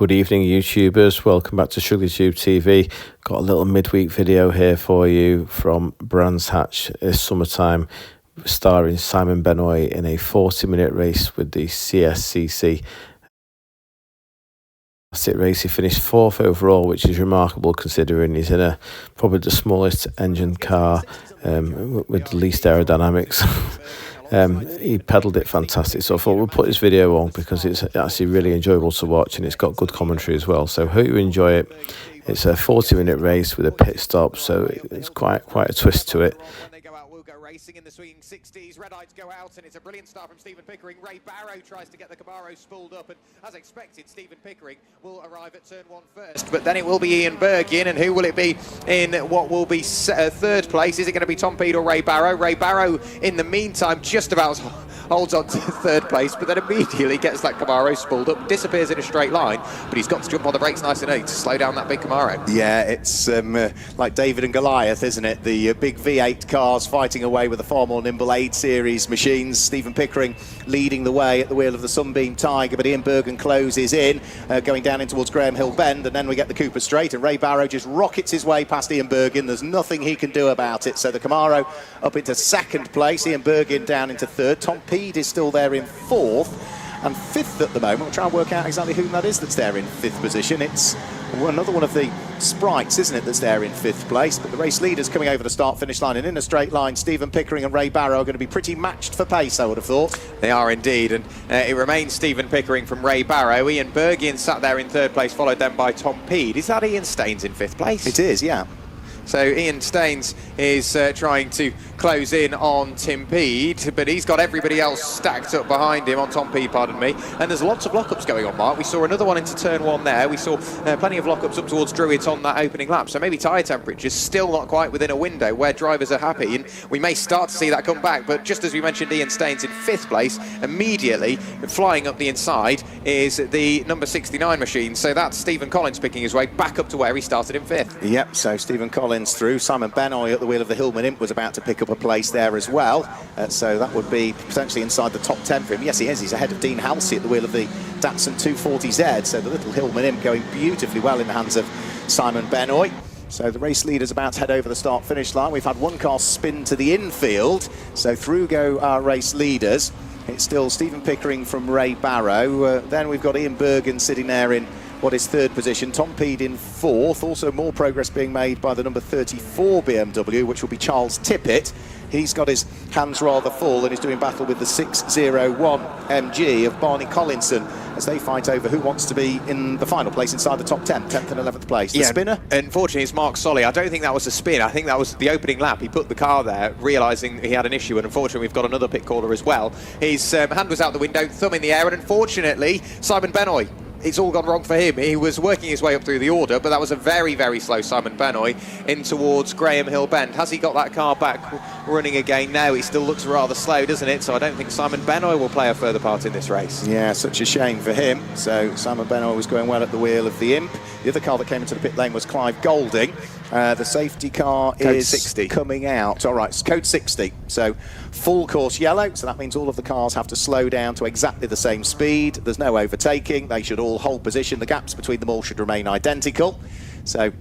Good evening, YouTubers. Welcome back to Shrigleytube TV. Got a little midweek video here for you from Brands Hatch this summertime, starring Simon Benoy in a 40-minute race with the CSCC. Classic race. He finished 4th overall, which is remarkable considering he's in probably the smallest engine car with the least aerodynamics. He pedalled it fantastic, so I thought we'll put this video on because it's actually really enjoyable to watch and it's got good commentary as well. So hope you enjoy it. It's a 40-minute race with a pit stop, so it's quite a twist to it. Racing in the swinging 60s, red eyes go out, and it's a brilliant start from Stephen Pickering. Ray Barrow tries to get the Camaro spooled up, and as expected, Stephen Pickering will arrive at turn 1 first. But then it will be Ian Berg in, and who will it be in what will be third place? Is it going to be Tom Peed or Ray Barrow? Ray Barrow, in the meantime, just about holds on to third place, but then immediately gets that Camaro spooled up, disappears in a straight line, but he's got to jump on the brakes nice and early to slow down that big Camaro. Yeah, it's like David and Goliath, isn't it? The big V8 cars fighting away with the far more nimble 8 Series machines. Stephen Pickering leading the way at the wheel of the Sunbeam Tiger, but Ian Bergen closes in, going down in towards Graham Hill Bend, and then we get the Cooper Straight, and Ray Barrow just rockets his way past Ian Bergen. There's nothing he can do about it. So the Camaro up into 2nd place, Ian Bergen down into 3rd. Tom Peed is still there in 4th, and 5th at the moment. We'll try and work out exactly who that is that's there in 5th position. It's another one of the sprites, isn't it, that's there in 5th place. But the race leaders coming over the start-finish line, and in a straight line, Stephen Pickering and Ray Barrow are going to be pretty matched for pace, I would have thought. They are indeed, and it remains Stephen Pickering from Ray Barrow. Ian Bergen sat there in 3rd place, followed then by Tom Peed. Is that Ian Staines in 5th place? It is, yeah. So Ian Staines is trying to close in on Tim Peed, but he's got everybody else stacked up behind him, on Tom Peed, pardon me. And there's lots of lockups going on, Mark. We saw another one into turn 1 there. We saw plenty of lockups up towards Druitt on that opening lap. So maybe tyre temperature's still not quite within a window where drivers are happy, and we may start to see that come back. But just as we mentioned, Ian Staines in 5th place, immediately flying up the inside is the number 69 machine. So that's Stephen Collins picking his way back up to where he started in 5th. Yep, so Stephen Collins through. Simon Benoy at the wheel of the Hillman Imp was about to pick up a place there as well, so that would be potentially inside the top 10 for him. Yes, he is. He's ahead of Dean Halsey at the wheel of the Datsun 240Z, so the little Hillman Imp going beautifully well in the hands of Simon Benoy. So the race leader's about to head over the start-finish line. We've had one car spin to the infield, so through go our race leaders. It's still Stephen Pickering from Ray Barrow. Then we've got Ian Bergen sitting there in what is 3rd position, Tom Peed in 4th. Also more progress being made by the number 34 BMW, which will be Charles Tippett. He's got his hands rather full and is doing battle with the 601 MG of Barney Collinson as they fight over who wants to be in the final place inside the top 10, 10th and 11th place. The spinner? Unfortunately, it's Mark Solly. I don't think that was a spin. I think that was the opening lap. He put the car there, realising he had an issue, and unfortunately, we've got another pit caller as well. His hand was out the window, thumb in the air, and unfortunately, Simon Benoy, it's all gone wrong for him. He was working his way up through the order, but that was a very, very slow Simon Benoy in towards Graham Hill Bend. Has he got that car back running again? No, he still looks rather slow, doesn't it? So I don't think Simon Benoy will play a further part in this race. Yeah, such a shame for him. So Simon Benoy was going well at the wheel of the Imp. The other car that came into the pit lane was Clive Golding. The safety car code is 60. Coming out. All right, it's code 60. So full course yellow. So that means all of the cars have to slow down to exactly the same speed. There's no overtaking. They should all hold position. The gaps between them all should remain identical. So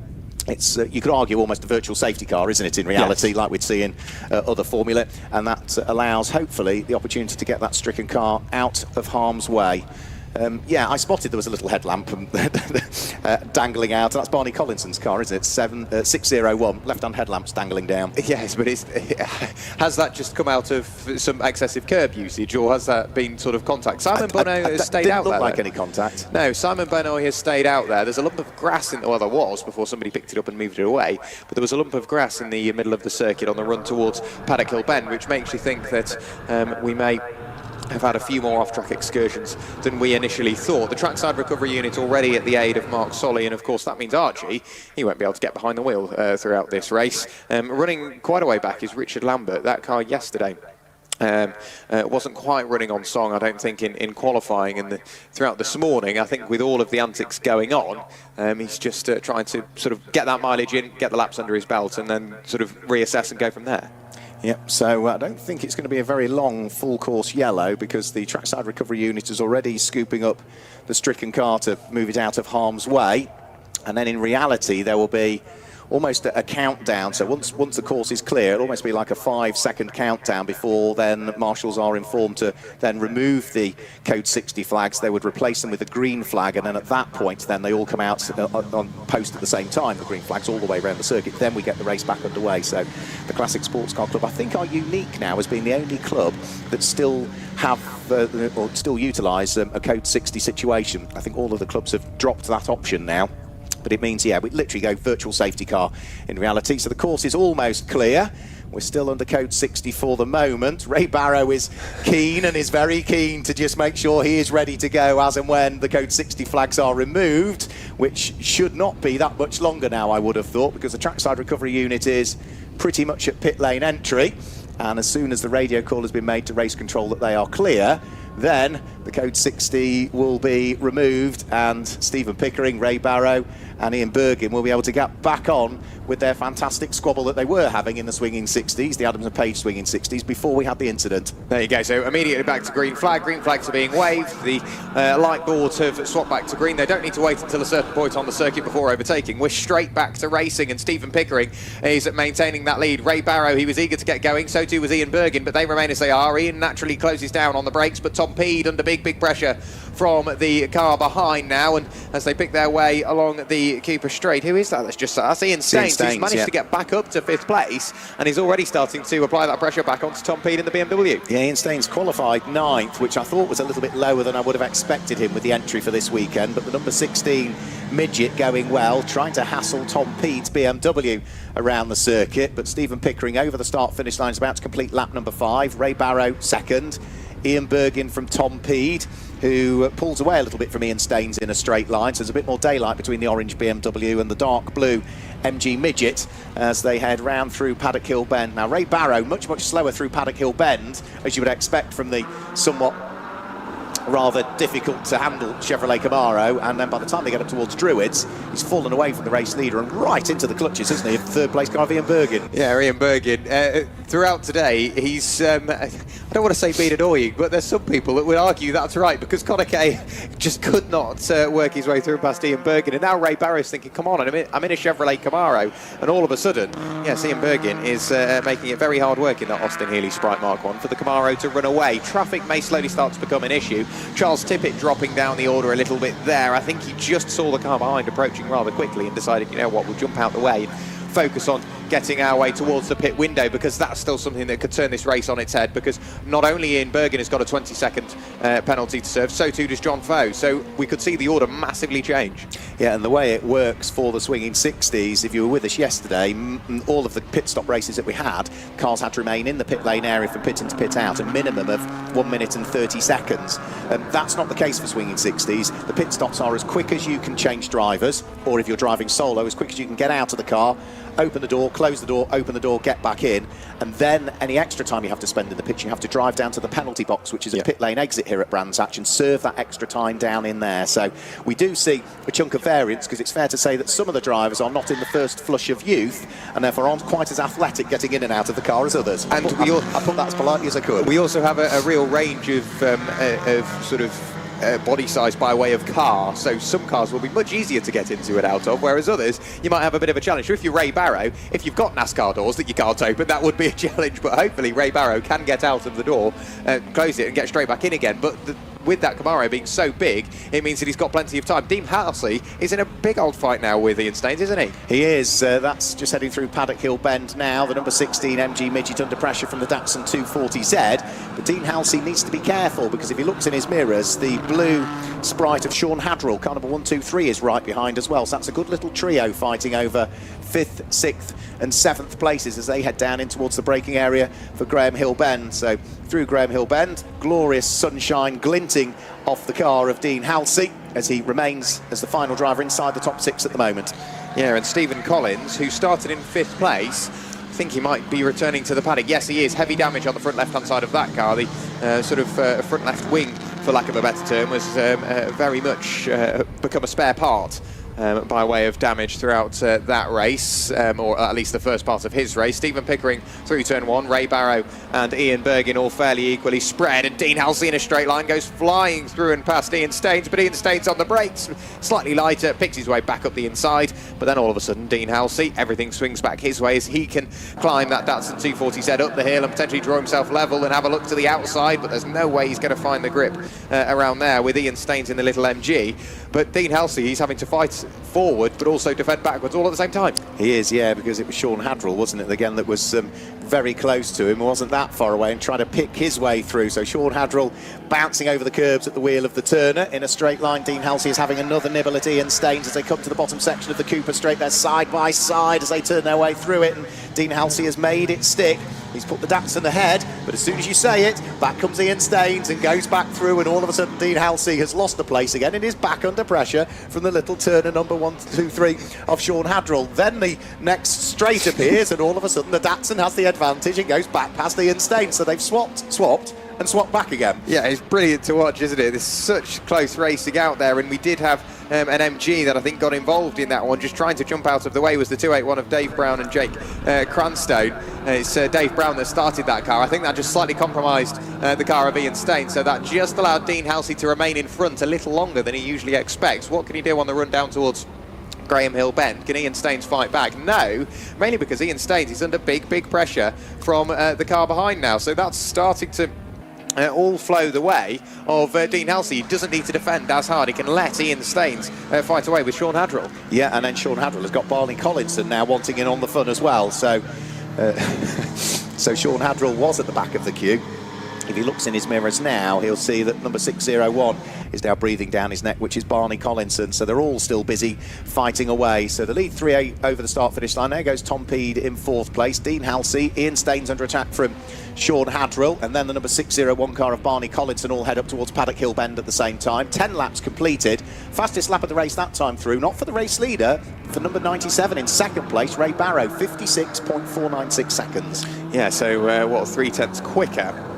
it's you could argue almost a virtual safety car, isn't it, in reality, yes, like we'd see in other Formula, and that allows hopefully the opportunity to get that stricken car out of harm's way. Yeah, I spotted there was a little headlamp dangling out. That's Barney Collinson's car, isn't it? 601, left-hand headlamps dangling down. Yes, but has that just come out of some excessive curb usage, or has that been sort of contact? Simon Benoy has stayed out there. Didn't look like any contact. No, Simon Benoy has stayed out there. There's a lump of grass in, well, there was before somebody picked it up and moved it away, but there was a lump of grass in the middle of the circuit on the run towards Paddock Hill Bend, which makes you think that we may have had a few more off-track excursions than we initially thought. The trackside recovery unit already at the aid of Mark Solly, and of course that means Archie, he won't be able to get behind the wheel throughout this race. Running quite a way back is Richard Lambert. That car yesterday wasn't quite running on song, I don't think, in qualifying, and throughout this morning, I think with all of the antics going on, he's just trying to sort of get that mileage in, get the laps under his belt, and then sort of reassess and go from there. Yep, so I don't think it's going to be a very long full course yellow, because the trackside recovery unit is already scooping up the stricken car to move it out of harm's way. And then in reality, there will be almost a countdown. So once the course is clear, it'll almost be like a 5-second countdown before then marshals are informed to then remove the code 60 flags. They would replace them with a green flag, and then at that point, then they all come out on post at the same time, the green flags all the way around the circuit. Then we get the race back underway. So the Classic Sports Car Club, I think, are unique now as being the only club that still have or still utilise a code 60 situation. I think all of the clubs have dropped that option now. But it means, yeah, we literally go virtual safety car in reality. So the course is almost clear. We're still under code 60 for the moment. Ray Barrow is keen and is very keen to just make sure he is ready to go as and when the code 60 flags are removed, which should not be that much longer now, I would have thought, because the trackside recovery unit is pretty much at pit lane entry. And as soon as the radio call has been made to race control that they are clear, then the code 60 will be removed, and Stephen Pickering, Ray Barrow and Ian Bergin will be able to get back on with their fantastic squabble that they were having in the swinging 60s, the Adams and Page swinging 60s, before we had the incident. There you go. So immediately back to green flag. Green flags are being waved. The light boards have swapped back to green. They don't need to wait until a certain point on the circuit before overtaking. We're straight back to racing, and Stephen Pickering is maintaining that lead. Ray Barrow, he was eager to get going. So too was Ian Bergin, but they remain as they are. Ian naturally closes down on the brakes, but Tom Peed under big pressure from the car behind now, and as they pick their way along the Cooper Straight. Who is that? That's Ian Staines. He's managed to get back up to 5th place, and he's already starting to apply that pressure back onto Tom Peed in the BMW. Yeah, Ian Staines qualified 9th, which I thought was a little bit lower than I would have expected him with the entry for this weekend, but the number 16 midget going well, trying to hassle Tom Peed's BMW around the circuit, but Stephen Pickering over the start-finish line is about to complete lap number 5. Ray Barrow 2nd. Ian Bergin from Tom Peed, who pulls away a little bit from Ian Staines in a straight line, so there's a bit more daylight between the orange BMW and the dark blue MG Midget as they head round through Paddock Hill Bend. Now Ray Barrow much slower through Paddock Hill Bend, as you would expect from the somewhat rather difficult to handle Chevrolet Camaro, and then by the time they get up towards Druids, he's fallen away from the race leader and right into the clutches, isn't he, of third place car of Ian Bergin. Yeah, Ian Bergin. Throughout today, he's, I don't want to say been annoying, but there's some people that would argue that's right, because Conor Kay just could not work his way through past Ian Bergin, and now Ray Barrow's thinking, come on, I'm in a Chevrolet Camaro, and all of a sudden, yes, Ian Bergin is making it very hard work in that Austin Healey Sprite Mark 1 for the Camaro to run away. Traffic may slowly start to become an issue. Charles Tippett dropping down the order a little bit there. I think he just saw the car behind approaching rather quickly and decided, you know what, we'll jump out the way and focus on getting our way towards the pit window, because that's still something that could turn this race on its head, because not only Ian Bergin has got a 20-second penalty to serve, so too does John Foe. So we could see the order massively change. Yeah, and the way it works for the swinging 60s, if you were with us yesterday, all of the pit stop races that we had, cars had to remain in the pit lane area from pit in to pit out, a minimum of 1 minute and 30 seconds. That's not the case for swinging 60s. The pit stops are as quick as you can change drivers, or if you're driving solo, as quick as you can get out of the car, open the door, close the door, open the door, get back in, and then any extra time you have to spend in the pit, you have to drive down to the penalty box, which is a pit lane exit here at Brands Hatch, and serve that extra time down in there. So we do see a chunk of variance, because it's fair to say that some of the drivers are not in the first flush of youth, and therefore aren't quite as athletic getting in and out of the car as others. And I put that as politely as I could. We also have a real range of sort of body size by way of car, so some cars will be much easier to get into and out of, whereas others you might have a bit of a challenge. So if you're Ray Barrow, if you've got NASCAR doors that you can't open, that would be a challenge, but hopefully Ray Barrow can get out of the door, close it and get straight back in again. But with that Camaro being so big, it means that he's got plenty of time. Dean Halsey is in a big old fight now with Ian Staines, isn't he? He is. That's just heading through Paddock Hill Bend now. The number 16 MG Midget under pressure from the Datsun 240Z. But Dean Halsey needs to be careful, because if he looks in his mirrors, the blue Sprite of Sean Hadrell, car number 1, 2, 3, is right behind as well. So that's a good little trio fighting over 5th, 6th and 7th places as they head down in towards the braking area for Graham Hill Bend. So through Graham Hill Bend, glorious sunshine glinting off the car of Dean Halsey as he remains as the final driver inside the top 6 at the moment. Yeah, and Stephen Collins, who started in 5th place, I think he might be returning to the paddock. Yes, he is. Heavy damage on the front left-hand side of that car. The front left wing, for lack of a better term, was very much become a spare part by way of damage throughout that race, or at least the first part of his race. Stephen Pickering through turn 1, Ray Barrow and Ian Bergin all fairly equally spread, and Dean Halsey in a straight line goes flying through and past Ian Staines, but Ian Staines on the brakes, slightly lighter, picks his way back up the inside, but then all of a sudden Dean Halsey, everything swings back his way as he can climb that Datsun 240Z up the hill and potentially draw himself level and have a look to the outside, but there's no way he's going to find the grip around there with Ian Staines in the little MG. But Dean Halsey, he's having to fight forward but also defend backwards all at the same time. He is, yeah, because it was Sean Hadrell, wasn't it, again, that was very close to him, wasn't that far away, and trying to pick his way through. So Sean Hadrell bouncing over the curbs at the wheel of the Turner in a straight line. Dean Halsey is having another nibble at Ian Staines as they come to the bottom section of the Cooper Straight. They're side by side as they turn their way through it, and Dean Halsey has made it stick. He's put the Datsun ahead, but as soon as you say it, back comes Ian Staines and goes back through, and all of a sudden Dean Halsey has lost the place again and is back under pressure from the little Turner number 1, 2, 3 of Sean Hadrell. Then the next straight appears, and all of a sudden the Datsun has the advantage and goes back past Ian Staines. So they've swapped, and swap back again. Yeah, it's brilliant to watch, isn't it? There's such close racing out there, and we did have an MG that I think got involved in that one, just trying to jump out of the way, was the 281 of Dave Brown and Jake Cranstone. It's Dave Brown that started that car. I think that just slightly compromised the car of Ian Staines, so that just allowed Dean Halsey to remain in front a little longer than he usually expects. What can he do on the run down towards Graham Hill Bend? Can Ian Staines fight back? No, mainly because Ian Staines is under big pressure from the car behind now, so that's starting to all flow the way of Dean Halsey. He doesn't need to defend as hard. He can let Ian Staines fight away with Sean Hadrell. Yeah, and then Sean Hadrell has got Barney Collinson now wanting in on the fun as well. So, so Sean Hadrell was at the back of the queue. If he looks in his mirrors now, he'll see that number 601 is now breathing down his neck, which is Barney Collinson. So they're all still busy fighting away. So the lead 3-8 over the start-finish line. There goes Tom Peed in 4th place. Dean Halsey, Ian Staines under attack from Sean Hadrell, and then the number 601 car of Barney Collinson all head up towards Paddock Hill Bend at the same time. 10 laps completed. Fastest lap of the race that time through, not for the race leader, for number 97 in 2nd place, Ray Barrow, 56.496 seconds. Yeah, so 3/10 quicker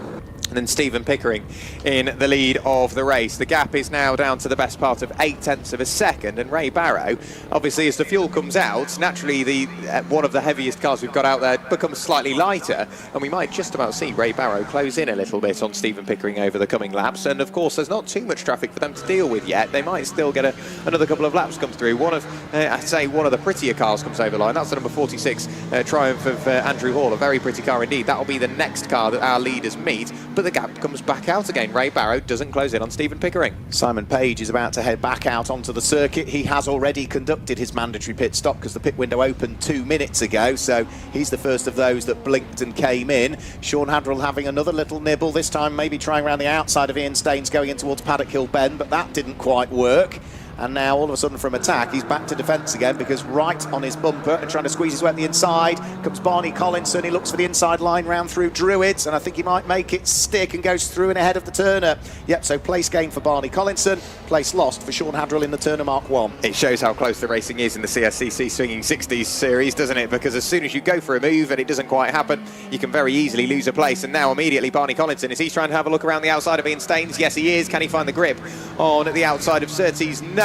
than Stephen Pickering in the lead of the race. The gap is now down to the best part of 0.8 of a second, and Ray Barrow, obviously as the fuel comes out, naturally the one of the heaviest cars we've got out there becomes slightly lighter, and we might just about see Ray Barrow close in a little bit on Stephen Pickering over the coming laps. And of course there's not too much traffic for them to deal with yet. They might still get another couple of laps come through. One of I'd say one of the prettier cars comes over the line. That's the number 46 Triumph of Andrew Hall, a very pretty car indeed. That'll be the next car that our leaders meet, but the gap comes back out again. Ray Barrow doesn't close in on Stephen Pickering. Simon Page is about to head back out onto the circuit. He has already conducted his mandatory pit stop because the pit window opened 2 minutes ago, so he's the first of those that blinked and came in. Sean Hadrell having another little nibble, this time maybe trying around the outside of Ian Staines going in towards Paddock Hill Bend, but that didn't quite work. And now all of a sudden from attack he's back to defence again, because right on his bumper and trying to squeeze his way up the inside comes Barney Collinson. He looks for the inside line round through Druids, and I think he might make it stick and goes through and ahead of the Turner. Yep, so place gain for Barney Collinson, place lost for Sean Hadrell in the Turner Mark 1. It shows how close the racing is in the CSCC Swinging 60s series, doesn't it? Because as soon as you go for a move and it doesn't quite happen, you can very easily lose a place. And now immediately Barney Collinson, is he trying to have a look around the outside of Ian Staines? Yes, he is. Can he find the grip on the outside of Surtees? No.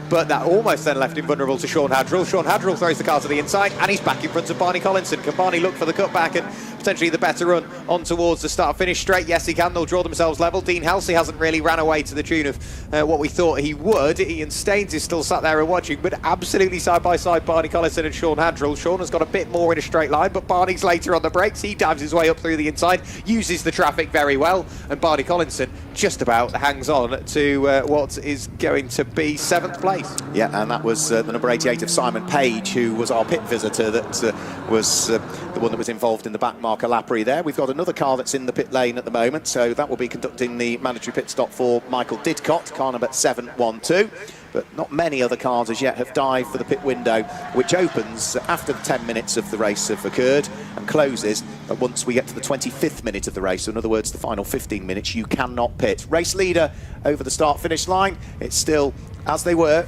But that almost then left him vulnerable to Sean Hadrell. Sean Hadrell throws the car to the inside, and he's back in front of Barney Collinson. Can Barney look for the cutback and potentially the better run on towards the start-finish straight? Yes, he can. They'll draw themselves level. Dean Halsey hasn't really ran away to the tune of what we thought he would. Ian Staines is still sat there and watching, but absolutely side-by-side Barney Collinson and Sean Hadrell. Sean has got a bit more in a straight line, but Barney's later on the brakes. He dives his way up through the inside, uses the traffic very well, and Barney Collinson just about hangs on to what is going to be 7th place. Yeah, and that was the number 88 of Simon Page, who was our pit visitor, that was the one that was involved in the back marker Lapri there. We've got another car that's in the pit lane at the moment, so that will be conducting the mandatory pit stop for Michael Didcott, car number 712. But not many other cars as yet have dived for the pit window, which opens after the 10 minutes of the race have occurred and closes once we get to the 25th minute of the race. So in other words, the final 15 minutes, you cannot pit. Race leader over the start-finish line. It's still as they were.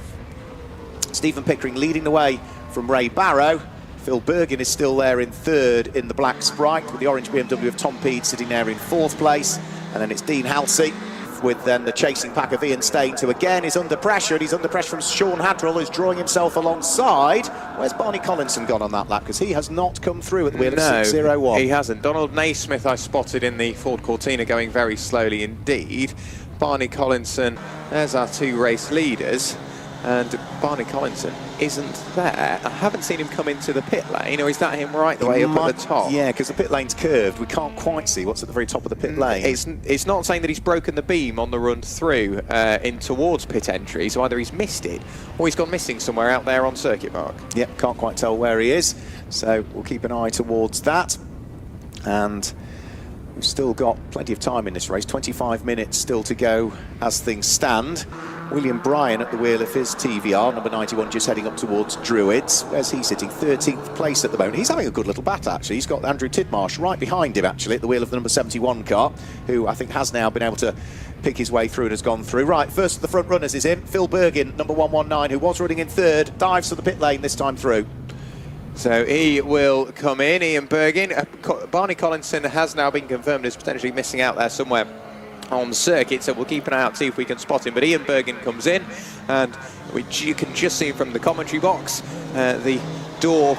Stephen Pickering leading the way from Ray Barrow. Phil Bergin is still there in 3rd in the black Sprite, with the orange BMW of Tom Peed sitting there in 4th place. And then it's Dean Halsey, off with then the chasing pack of Ian Staines, who again is under pressure, and he's under pressure from Sean Hadrill, who's drawing himself alongside. Where's Barney Collinson gone on that lap? Because he has not come through at the wheel of 6:01. He hasn't. Donald Naismith I spotted in the Ford Cortina going very slowly indeed. Barney Collinson, there's our two race leaders, and Barney Collinson isn't there. I haven't seen him come into the pit lane, or is that him right the way up at the top? Yeah, because the pit lane's curved. We can't quite see what's at the very top of the pit lane. It's not saying that he's broken the beam on the run through in towards pit entry, so either he's missed it or he's gone missing somewhere out there on Circuit Park. Yep, can't quite tell where he is, so we'll keep an eye towards that. And we've still got plenty of time in this race, 25 minutes still to go as things stand. William Bryan at the wheel of his TVR, number 91, just heading up towards Druids. Where's he sitting? 13th place at the moment. He's having a good little bat, actually. He's got Andrew Tidmarsh right behind him, actually, at the wheel of the number 71 car, who I think has now been able to pick his way through and has gone through. Right, first of the front runners is in. Phil Bergin, number 119, who was running in third, dives to the pit lane this time through. So he will come in, Ian Bergin. Barney Collinson has now been confirmed as potentially missing out there somewhere on circuit, so we'll keep an eye out, see if we can spot him. But Ian Bergin comes in, and you can just see from the commentary box the door.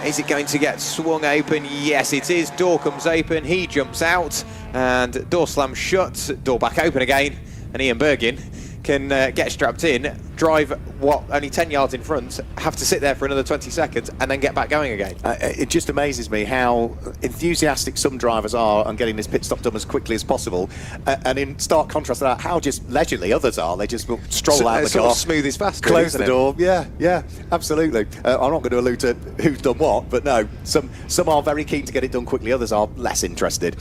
Is it going to get swung open? Yes, it is. Door comes open, he jumps out, and door slams shut, door back open again, and Ian Bergin can get strapped in, drive only 10 yards in front, have to sit there for another 20 seconds and then get back going again. It just amazes me how enthusiastic some drivers are on getting this pit stop done as quickly as possible, and in stark contrast to that, how just leisurely others are. They just will stroll out the car, smooth is fast, close the door. Yeah, absolutely. I'm not going to allude to who's done what, but no, some are very keen to get it done quickly, others are less interested.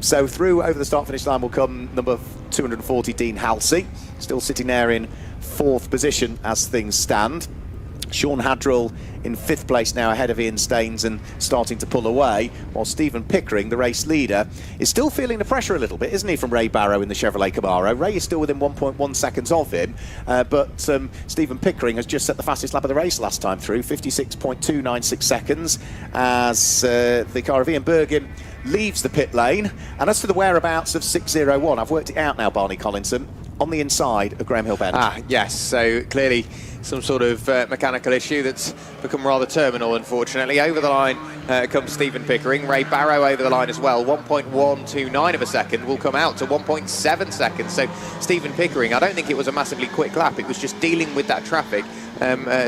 So through over the start finish line will come number 240, Dean Halsey, still sitting there in 4th position as things stand. Sean Hadrill in 5th place now, ahead of Ian Staines and starting to pull away, while Stephen Pickering, the race leader, is still feeling the pressure a little bit, isn't he, from Ray Barrow in the Chevrolet Camaro. Ray is still within 1.1 seconds of him, but Stephen Pickering has just set the fastest lap of the race last time through, 56.296 seconds, as the car of Ian Bergin leaves the pit lane. And as to the whereabouts of 6:01, I've worked it out now, Barney Collinson, on the inside of Graham Hill Bend. Yes, so clearly some sort of mechanical issue that's become rather terminal, unfortunately. Over the line comes Stephen Pickering. Ray Barrow over the line as well. 1.129 of a second will come out to 1.7 seconds. So Stephen Pickering, I don't think it was a massively quick lap. It was just dealing with that traffic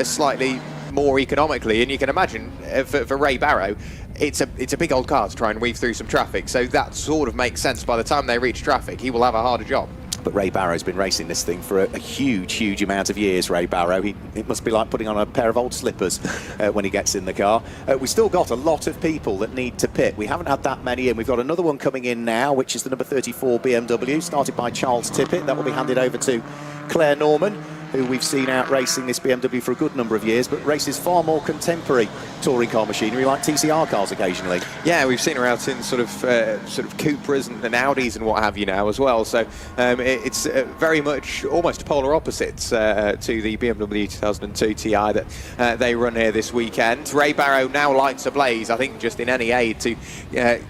slightly more economically. And you can imagine for Ray Barrow, it's a big old car to try and weave through some traffic. So that sort of makes sense. By the time they reach traffic, he will have a harder job. But Ray Barrow's been racing this thing for a huge amount of years, Ray Barrow. It must be like putting on a pair of old slippers when he gets in the car. We've still got a lot of people that need to pit. We haven't had that many in. We've got another one coming in now, which is the number 34 BMW, started by Charles Tippett. That will be handed over to Claire Norman, who we've seen out racing this BMW for a good number of years, but races far more contemporary touring car machinery like TCR cars occasionally. Yeah, we've seen her out in sort of Cupras and Audis and what have you now as well. So it's very much almost polar opposites to the BMW 2002 Ti that they run here this weekend. Ray Barrow now lights ablaze, I think, just in any aid to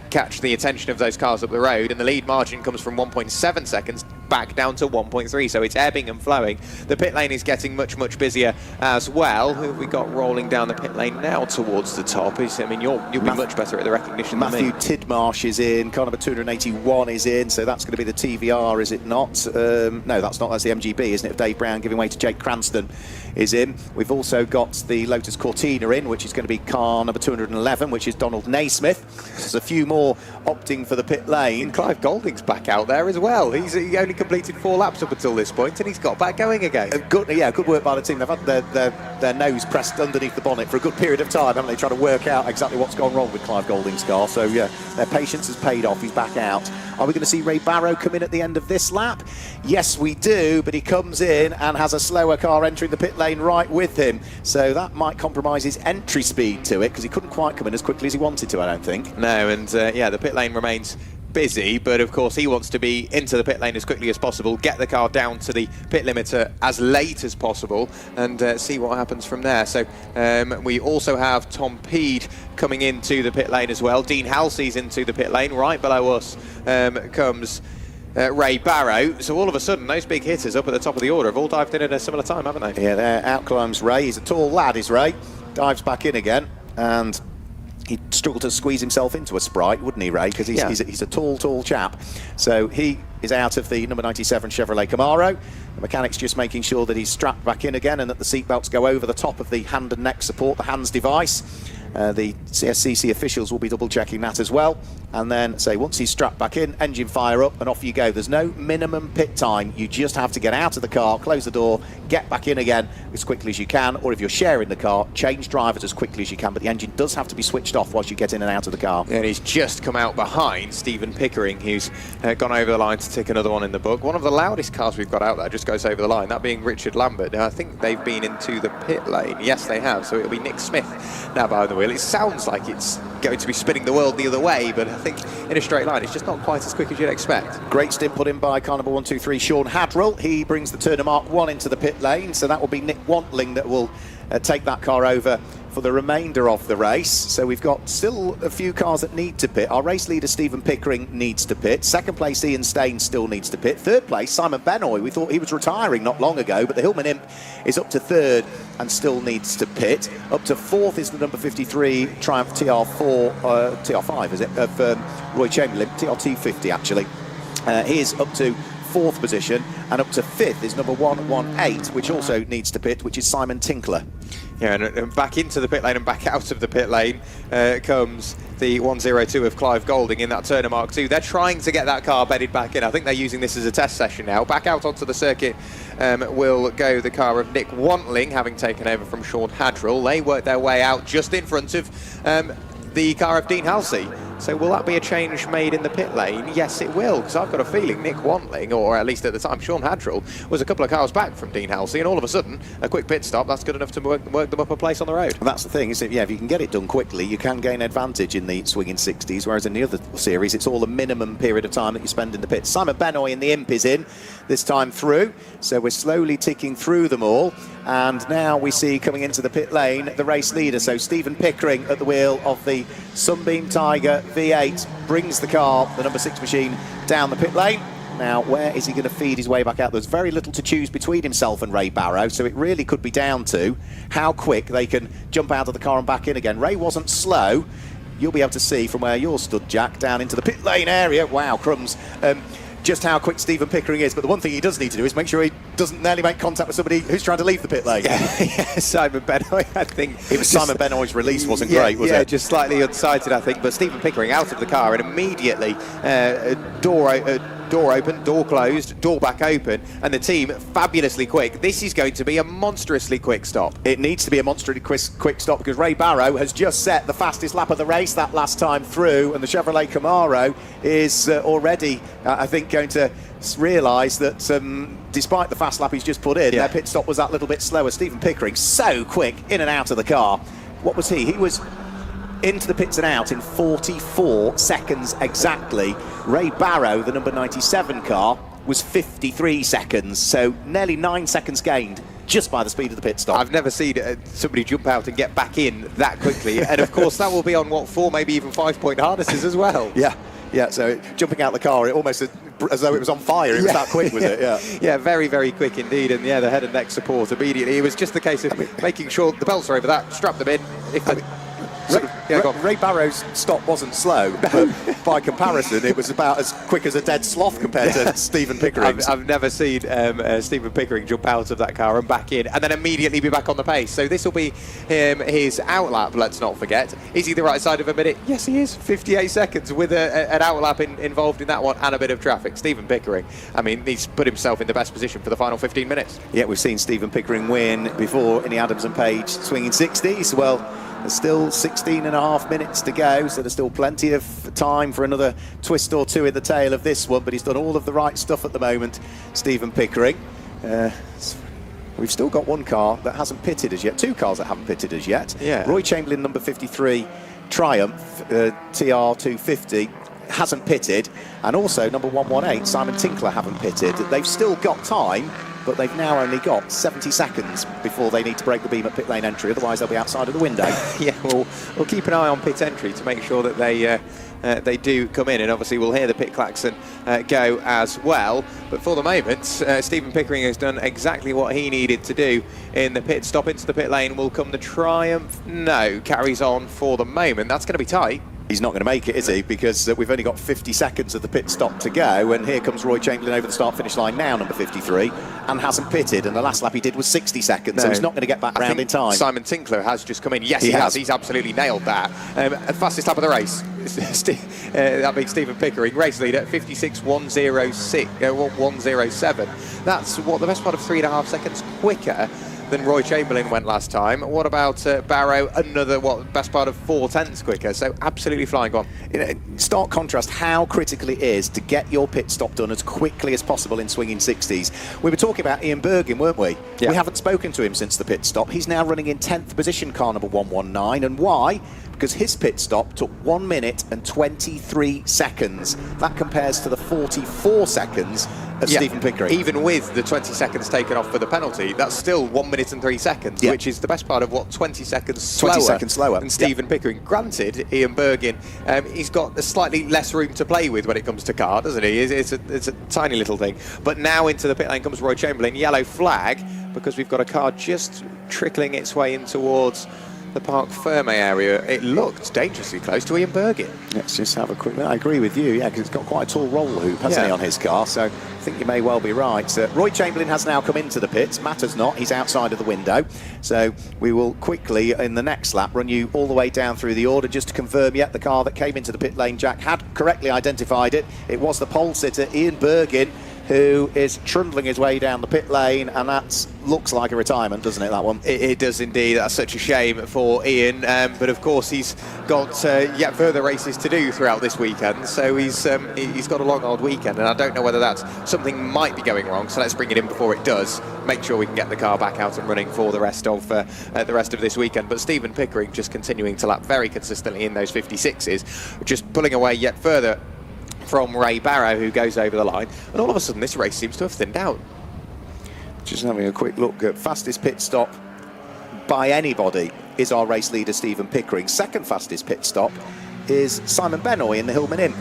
catch the attention of those cars up the road, and the lead margin comes from 1.7 seconds back down to 1.3, so it's ebbing and flowing. The pit lane is getting much busier as well. Who have we got rolling down the pit lane now towards the top? I mean, you'll be much better at the recognition than me. Matthew Tidmarsh is in, car number 281 is in, so that's going to be the TVR, is it not? No, that's not, that's the MGB, isn't it? Dave Brown giving way to Jake Cranston is in. We've also got the Lotus Cortina in, which is going to be car number 211, which is Donald Naismith. There's a few more opting for the pit lane. And Clive Golding's back out there as well. He only completed 4 laps up until this point, and he's got back going again. Good work by the team. They've had their nose pressed underneath the bonnet for a good period of time, haven't they, trying to work out exactly what's gone wrong with Clive Golding's car. So yeah, their patience has paid off. He's back out. Are we going to see Ray Barrow come in at the end of this lap? Yes, we do, but he comes in and has a slower car entering the pit lane right with him. So that might compromise his entry speed to it, because he couldn't quite come in as quickly as he wanted to, I don't think. No, and yeah, the pit lane remains busy, but of course he wants to be into the pit lane as quickly as possible, get the car down to the pit limiter as late as possible, and see what happens from there. So we also have Tom Peed coming into the pit lane as well. Dean Halsey's into the pit lane. Right below us comes Ray Barrow. So all of a sudden, those big hitters up at the top of the order have all dived in at a similar time, haven't they? Yeah, there out climbs Ray. He's a tall lad, is Ray. Dives back in again, and he'd struggle to squeeze himself into a Sprite, wouldn't he, Ray? Because he's a tall chap. So he is out of the number 97 Chevrolet Camaro. The mechanic's just making sure that he's strapped back in again and that the seatbelts go over the top of the hand and neck support, the HANS device. The CSCC officials will be double checking that as well. And then, once he's strapped back in, engine fire up and off you go. There's no minimum pit time. You just have to get out of the car, close the door, get back in again as quickly as you can. Or if you're sharing the car, change drivers as quickly as you can. But the engine does have to be switched off whilst you get in and out of the car. And he's just come out behind Stephen Pickering, who's gone over the line to tick another one in the book. One of the loudest cars we've got out there just goes over the line, that being Richard Lambert. Now, I think they've been into the pit lane. Yes, they have. So it'll be Nick Smith now behind the wheel. It sounds like it's going to be spinning the world the other way, but I think in a straight line, it's just not quite as quick as you'd expect. Great stint put in by car number 123, Sean Hadrill. He brings the Turner Mark 1 into the pit lane, so that will be Nick Wantling that will take that car over for the remainder of the race. So we've got still a few cars that need to pit. Our race leader, Stephen Pickering, needs to pit. Second place, Ian Stain, still needs to pit. Third place, Simon Benoy. We thought he was retiring not long ago, but the Hillman Imp is up to third and still needs to pit. Up to fourth is the number 53 Triumph TR5, is it, of Roy Chamberlain, TR250 actually. He is up to fourth position, and up to fifth is number 118, which also needs to pit, which is Simon Tinkler. Yeah, and back into the pit lane and back out of the pit lane comes the 102 of Clive Golding in that Turner Mark 2. They're trying to get that car bedded back in. I think they're using this as a test session now. Back out onto the circuit will go the car of Nick Wantling, having taken over from Sean Hadrill. They worked their way out just in front of the car of Dean Halsey. So will that be a change made in the pit lane? Yes, it will, because I've got a feeling Nick Wantling, or at least at the time Sean Hadrill, was a couple of cars back from Dean Halsey, and all of a sudden, a quick pit stop, that's good enough to work them up a place on the road. And that's the thing, is that, if you can get it done quickly, you can gain advantage in the swinging 60s, whereas in the other series, it's all a minimum period of time that you spend in the pits. Simon Benoy in the Imp is in this time through, so we're slowly ticking through them all. And now we see coming into the pit lane the race leader, so Stephen Pickering at the wheel of the Sunbeam Tiger V8 brings the car, the number 6 machine, down the pit lane. Now, where is he going to feed his way back out? There's very little to choose between himself and Ray Barrow, so it really could be down to how quick they can jump out of the car and back in again. Ray wasn't slow. You'll be able to see from where you're stood, Jack, down into the pit lane area. Wow, crumbs. Just how quick Stephen Pickering is, but the one thing he does need to do is make sure he doesn't nearly make contact with somebody who's trying to leave the pit lane. Yeah, Simon Benoy, I think. It was Simon Benoy's release wasn't great, was it? Yeah, just slightly unsighted, I think, but Stephen Pickering out of the car and immediately door open, door closed, door back open, and the team fabulously quick. This is going to be a monstrously quick stop. It needs to be a monstrously quick stop because Ray Barrow has just set the fastest lap of the race that last time through, and the Chevrolet Camaro is already, I think, going to realise that despite the fast lap he's just put in, their pit stop was that little bit slower. Stephen Pickering, so quick, in and out of the car. What was he? He was into the pits and out in 44 seconds exactly. Ray Barrow, the number 97 car, was 53 seconds, so nearly 9 seconds gained just by the speed of the pit stop. I've never seen somebody jump out and get back in that quickly, and of course that will be on, 4, maybe even 5-point harnesses as well. Yeah, so jumping out the car, it almost as though it was on fire. It was that quick, was it? Yeah. Yeah, very, very quick indeed. And the head and neck support immediately. It was just the case of making sure the belts are over that, strap them in. Ray Barrow's stop wasn't slow, but by comparison, it was about as quick as a dead sloth compared to Stephen Pickering. I've never seen Stephen Pickering jump out of that car and back in, and then immediately be back on the pace. So this will be his outlap, let's not forget. Is he the right side of a minute? Yes, he is. 58 seconds with an outlap involved in that one and a bit of traffic. Stephen Pickering, I mean, he's put himself in the best position for the final 15 minutes. Yeah, we've seen Stephen Pickering win before in the Adams and Page swinging 60s. Well, there's still 16 and a half minutes to go, so there's still plenty of time for another twist or two in the tail of this one, but he's done all of the right stuff at the moment, Stephen Pickering. We've still got one car that hasn't pitted as yet, 2 cars that haven't pitted as yet. Yeah. Roy Chamberlain, number 53, Triumph, TR250, hasn't pitted, and also number 118, Simon Tinkler, haven't pitted. They've still got time, but they've now only got 70 seconds before they need to break the beam at pit lane entry, otherwise they'll be outside of the window. Yeah, we'll keep an eye on pit entry to make sure that they they do come in, and obviously we'll hear the pit klaxon go as well. But for the moment, Stephen Pickering has done exactly what he needed to do in the pit stop. Into the pit lane will come the Triumph. No, carries on for the moment. That's going to be tight. He's not going to make it, is he? Because we've only got 50 seconds of the pit stop to go, and here comes Roy Chamberlain over the start-finish line now, number 53, and hasn't pitted, and the last lap he did was 60 seconds, so he's not going to get back round in time. Simon Tinkler has just come in. Yes, he has. He's absolutely nailed that. Fastest lap of the race. That being Stephen Pickering, race leader, 56.107. That's what, the best part of 3.5 seconds quicker than Roy Chamberlain went last time. What about Barrow? Another, best part of 4/10 quicker. So absolutely flying on. Stark contrast how critical it is to get your pit stop done as quickly as possible in swinging 60s. We were talking about Ian Bergin, weren't we? Yeah. We haven't spoken to him since the pit stop. He's now running in 10th position, car number 119. And why? Because his pit stop took 1 minute and 23 seconds. That compares to the 44 seconds of Stephen Pickering. Even with the 20 seconds taken off for the penalty, that's still 1 minute and 3 seconds, which is the best part of 20 seconds slower. 20 seconds slower than Stephen Pickering. Granted, Ian Bergin, he's got a slightly less room to play with when it comes to car, doesn't he? It's a tiny little thing. But now into the pit lane comes Roy Chamberlain, yellow flag, because we've got a car just trickling its way in towards the Parc Ferme area. It looked dangerously close to Ian Bergin. Let's just have a quick look. I agree with you, because it's got quite a tall roll hoop, hasn't he, on his car, so I think you may well be right. Roy Chamberlain has now come into the pits. Matters not, he's outside of the window. So we will quickly, in the next lap, run you all the way down through the order just to confirm, the car that came into the pit lane, Jack, had correctly identified it. It was the pole sitter, Ian Bergin, who is trundling his way down the pit lane, and that looks like a retirement, doesn't it, that one? It does indeed. That's such a shame for Ian, but of course he's got yet further races to do throughout this weekend, so he's got a long old weekend, and I don't know whether that's something might be going wrong, so let's bring it in before it does, make sure we can get the car back out and running for the rest of this weekend. But Stephen Pickering just continuing to lap very consistently in those 56s, just pulling away yet further from Ray Barrow, who goes over the line, and all of a sudden this race seems to have thinned out. Just having a quick look at fastest pit stop by anybody is our race leader Stephen Pickering. Second fastest pit stop is Simon Benoy in the Hillman Inn.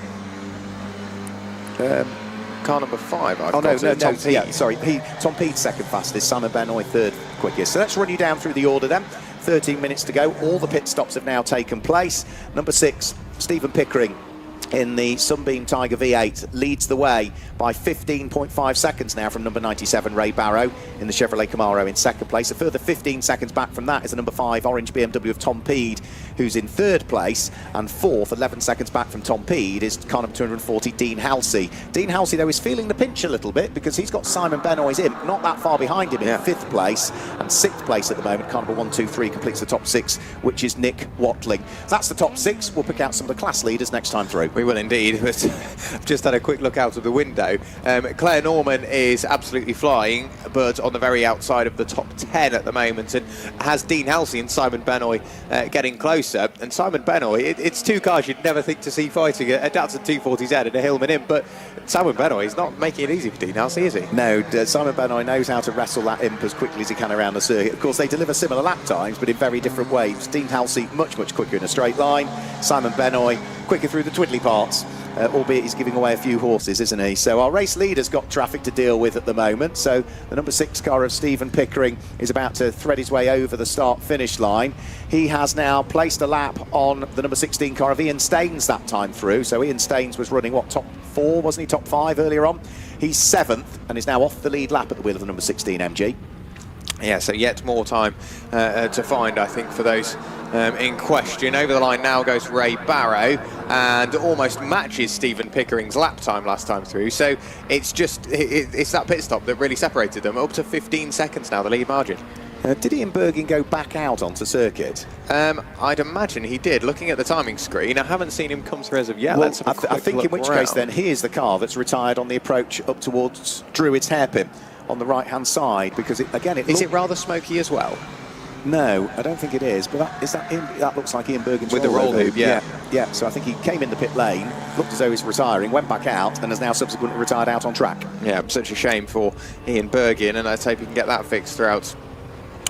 Car number 5, Tom Peed's second fastest, Simon Benoy third quickest. So let's run you down through the order then. 13 minutes to go. All the pit stops have now taken place. Number 6, Stephen Pickering in the Sunbeam Tiger V8 leads the way by 15.5 seconds now from number 97 Ray Barrow in the Chevrolet Camaro in second place. A further 15 seconds back from that is the number 5 orange BMW of Tom Peed, who's in third place, and fourth, 11 seconds back from Tom Peed, is car number 240 Dean Halsey. Dean Halsey though is feeling the pinch a little bit because he's got Simon Benoy's imp not that far behind him in fifth place, and sixth place at the moment. Car number 123 completes the top 6, which is Nick Watling. That's the top 6. We'll pick out some of the class leaders next time through. We will indeed, but I've just had a quick look out of the window. Claire Norman is absolutely flying, but on the very outside of the top 10 at the moment, and has Dean Halsey and Simon Benoy getting closer. And Simon Benoy, it's two cars you'd never think to see fighting, a Datsun 240Z and a Hillman Imp, but Simon Benoy is not making it easy for Dean Halsey, is he? No, Simon Benoy knows how to wrestle that Imp as quickly as he can around the circuit. Of course, they deliver similar lap times, but in very different ways. Dean Halsey much quicker in a straight line. Simon Benoy quicker through the twiddly parts. Albeit he's giving away a few horses, isn't he? So our race leader's got traffic to deal with at the moment. So the number 6 car of Stephen Pickering is about to thread his way over the start-finish line. He has now placed a lap on the number 16 car of Ian Staines that time through. So Ian Staines was running, top 4, wasn't he? Top 5 earlier on. He's 7th and is now off the lead lap at the wheel of the number 16 MG. Yeah, so yet more time to find, I think, for those in question. Over the line now goes Ray Barrow and almost matches Stephen Pickering's lap time last time through. So it's just, it's that pit stop that really separated them. Up to 15 seconds now, the lead margin. Did Ian Bergin go back out onto circuit? I'd imagine he did. Looking at the timing screen, I haven't seen him come through as of yet. Well, I think in which case then he is the car that's retired on the approach up towards Druid's hairpin on the right-hand side, because is it rather smoky as well? No, I don't think it is, but that looks like Ian Bergin's with the roll hoop, yeah. So I think he came in the pit lane, looked as though he's retiring, went back out, and has now subsequently retired out on track. Yeah, such a shame for Ian Bergin, and let's hope he can get that fixed throughout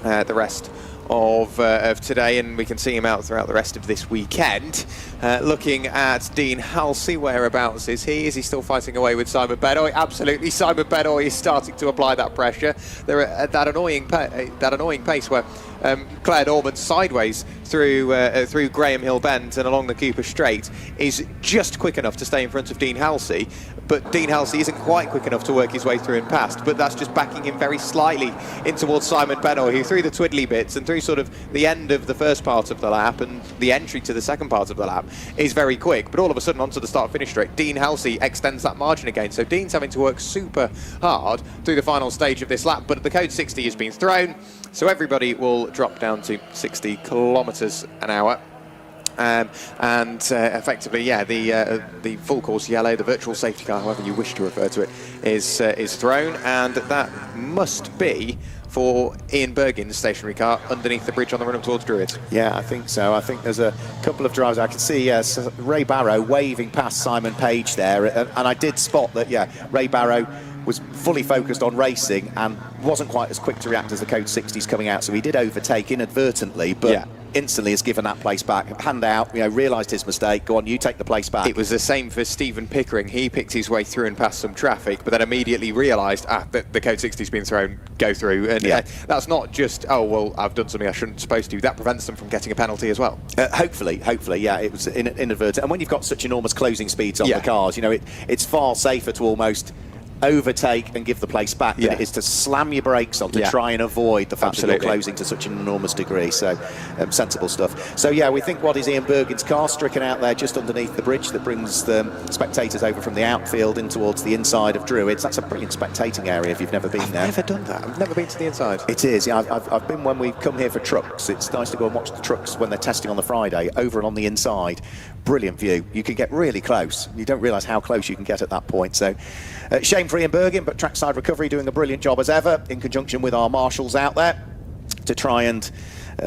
the rest of today, and we can see him out throughout the rest of this weekend. Looking at Dean Halsey, whereabouts is he? Is he still fighting away with Simon Benoy? Absolutely. Simon Benoy is starting to apply that pressure. They're at that annoying pace where Claire Norman's sideways through Graham Hill Bend and along the Cooper Straight is just quick enough to stay in front of Dean Halsey, but Dean Halsey isn't quite quick enough to work his way through and past, but that's just backing him very slightly in towards Simon Benoy, who through the twiddly bits and through sort of the end of the first part of the lap and the entry to the second part of the lap is very quick, but all of a sudden onto the start-finish straight, Dean Halsey extends that margin again, so Dean's having to work super hard through the final stage of this lap, but the code 60 has been thrown, so everybody will drop down to 60 kilometres an hour. Effectively, yeah, the full course yellow, the virtual safety car, however you wish to refer to it, is thrown, and that must be for Ian Bergin's stationary car underneath the bridge on the run up towards Druid. Yeah, I think so. I think there's a couple of drivers. I can see Ray Barrow waving past Simon Page there, and I did spot that, yeah, Ray Barrow was fully focused on racing and wasn't quite as quick to react as the code 60s coming out, so he did overtake inadvertently, but yeah, instantly has given that place back, hand out, realised his mistake, go on, you take the place back. It was the same for Stephen Pickering. He picked his way through and past some traffic, but then immediately realised, the code 60's been thrown, go through, and yeah, that's not just, oh, well, I've done something I shouldn't supposed to. That prevents them from getting a penalty as well. Hopefully, yeah, it was inadvertent, and when you've got such enormous closing speeds on the cars, it's far safer to almost overtake and give the place back than it is to slam your brakes on to try and avoid the fact that you're closing to such an enormous degree. So sensible stuff. So yeah, we think what is Ian Bergin's car stricken out there just underneath the bridge that brings the spectators over from the outfield in towards the inside of Druids. That's a brilliant spectating area if you've never been there. I've never done that. I've never been to the inside. It is. Yeah, I've been when we come here for trucks. It's nice to go and watch the trucks when they're testing on the Friday over and on the inside. Brilliant view. You can get really close. You don't realise how close you can get at that point. So shame for Ian Bergin, but Trackside Recovery doing a brilliant job as ever in conjunction with our marshals out there to try and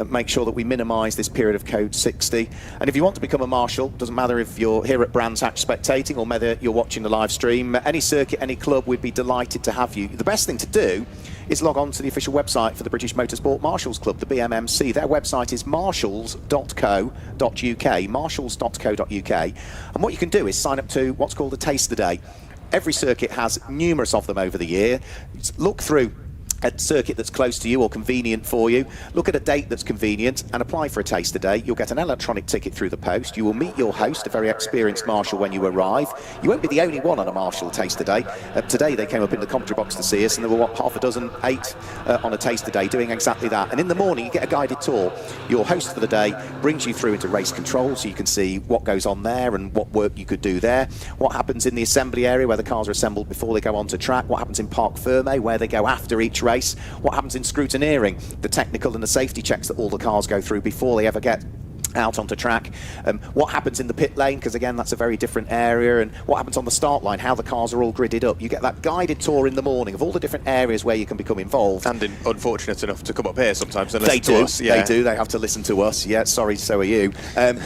make sure that we minimise this period of code 60. And if you want to become a marshal, doesn't matter if you're here at Brands Hatch spectating or whether you're watching the live stream, any circuit, any club, we'd be delighted to have you. The best thing to do is log on to the official website for the British Motorsport Marshals Club, the BMMC. Their website is marshals.co.uk, marshals.co.uk. And what you can do is sign up to what's called a taster day. Every circuit has numerous of them over the year. Look through a circuit that's close to you or convenient for you, look at a date that's convenient and apply for a taster day. You'll get an electronic ticket through the post. You will meet your host, a very experienced marshal, when you arrive. You won't be the only one on a marshal taster day. Today they came up in the commentary box to see us, and there were, half a dozen, 8 on a taster day doing exactly that. And in the morning you get a guided tour. Your host for the day brings you through into race control so you can see what goes on there and what work you could do there, what happens in the assembly area where the cars are assembled before they go onto track, what happens in Parc Fermé where they go after each race, what happens in scrutineering, the technical and the safety checks that all the cars go through before they ever get out onto track, what happens in the pit lane, because again that's a very different area, and what happens on the start line, how the cars are all gridded up. You get that guided tour in the morning of all the different areas where you can become involved. And unfortunate enough to come up here sometimes and listen to us. Yeah. They have to listen to us. Yeah, sorry, so are you. And